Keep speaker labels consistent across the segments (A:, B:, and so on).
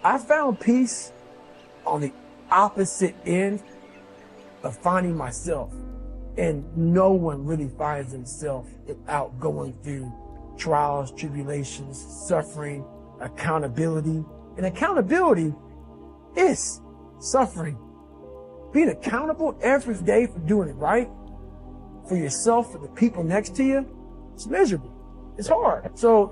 A: I found peace on the opposite end of finding myself. And no one really finds themselves without going through trials, tribulations, suffering, accountability. And accountability is suffering. Being accountable every day for doing it right, for yourself, for the people next to you, it's miserable. It's hard. So,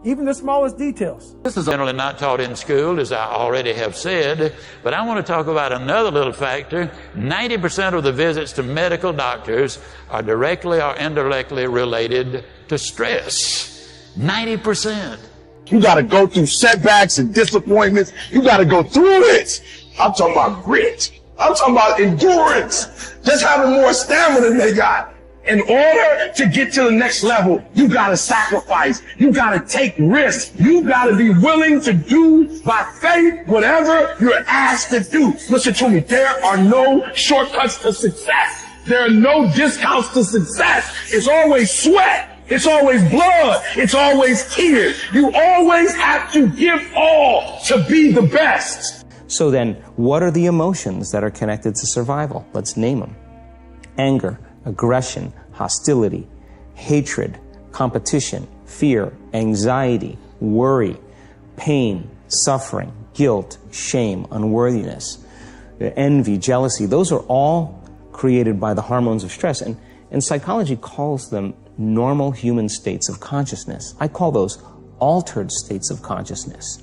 A: even the smallest details.
B: This is generally not taught in school, as I already have said, but I want to talk about another little factor. 90% of the visits to medical doctors are directly or indirectly related to stress. 90%.
C: You got to go through setbacks and disappointments. You got to go through it. I'm talking about grit. I'm talking about endurance. Just having more stamina than they got. In order to get to the next level, you gotta sacrifice. You gotta take risks. You gotta be willing to do by faith whatever you're asked to do. Listen to me. There are no shortcuts to success. There are no discounts to success. It's always sweat. It's always blood. It's always tears. You always have to give all to be the best.
D: So then, what are the emotions that are connected to survival? Let's name them. Anger, aggression, hostility, hatred, competition, fear, anxiety, worry, pain, suffering, guilt, shame, unworthiness, envy, jealousy. Those are all created by the hormones of stress. And psychology calls them normal human states of consciousness. I call those altered states of consciousness.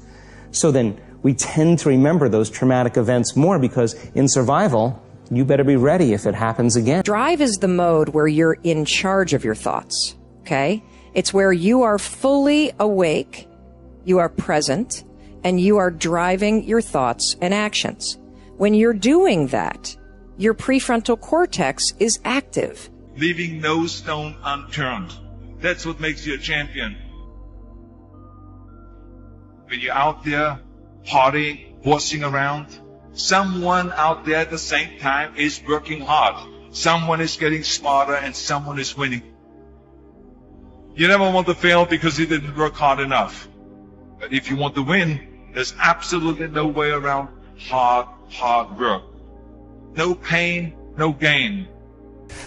D: So then we tend to remember those traumatic events more because in survival, you better be ready if it happens again.
E: Drive is the mode where you're in charge of your thoughts, okay? It's where you are fully awake, you are present, and you are driving your thoughts and actions. When you're doing that, your prefrontal cortex is active.
F: Leaving no stone unturned. That's what makes you a champion. When you're out there partying, horsing around, someone out there at the same time is working hard. Someone is getting smarter and someone is winning. You never want to fail because you didn't work hard enough. But if you want to win, there's absolutely no way around hard work. No pain, no gain.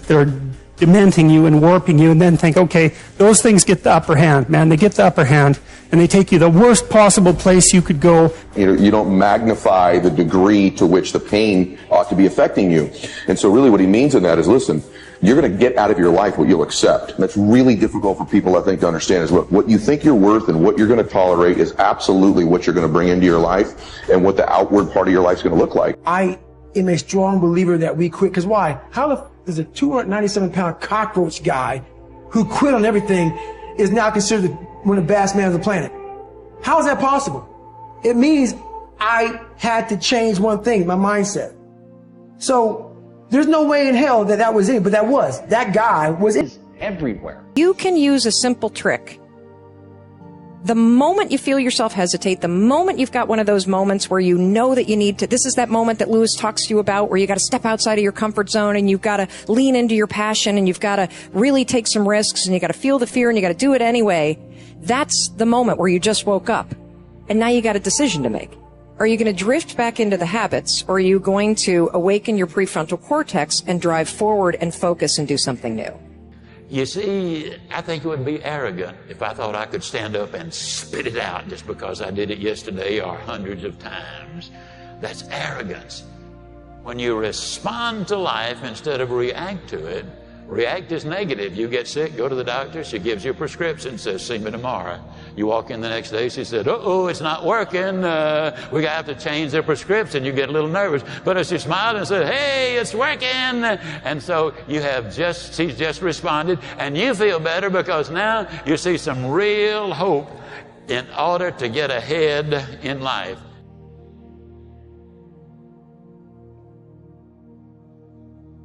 G: They're dementing you and warping you and then think, okay, those things get the upper hand, man. They get the upper hand and they take you the worst possible place you could go.
H: You don't magnify the degree to which the pain ought to be affecting you. And so really what he means in that is, listen, you're going to get out of your life what you'll accept. And that's really difficult for people, I think, to understand is, look, what you think you're worth and what you're going to tolerate is absolutely what you're going to bring into your life and what the outward part of your life is going to look like.
A: I am a strong believer that we quit. Because why? How does a 297-pound cockroach guy who quit on everything is now considered one of the best men on the planet? How is that possible? It means I had to change one thing, my mindset. So there's no way in hell that was it, but that guy was it.
D: Everywhere.
E: You can use a simple trick. The moment you feel yourself hesitate, the moment you've got one of those moments where you know that you need to, this is that moment that Lewis talks to you about where you got to step outside of your comfort zone and you've got to lean into your passion and you've got to really take some risks and you got to feel the fear and you got to do it anyway. That's the moment where you just woke up and now you got a decision to make. Are you going to drift back into the habits or are you going to awaken your prefrontal cortex and drive forward and focus and do something new?
B: You see, I think it would be arrogant if I thought I could stand up and spit it out just because I did it yesterday or hundreds of times. That's arrogance. When you respond to life instead of react to it, react is negative. You get sick, go to the doctor, she gives you a prescription, says, see me tomorrow. You walk in the next day, she said, uh-oh, it's not working. We have to change their prescription. You get a little nervous. But if she smiled and said, hey, it's working. And so she's just responded, and you feel better because now you see some real hope in order to get ahead in life.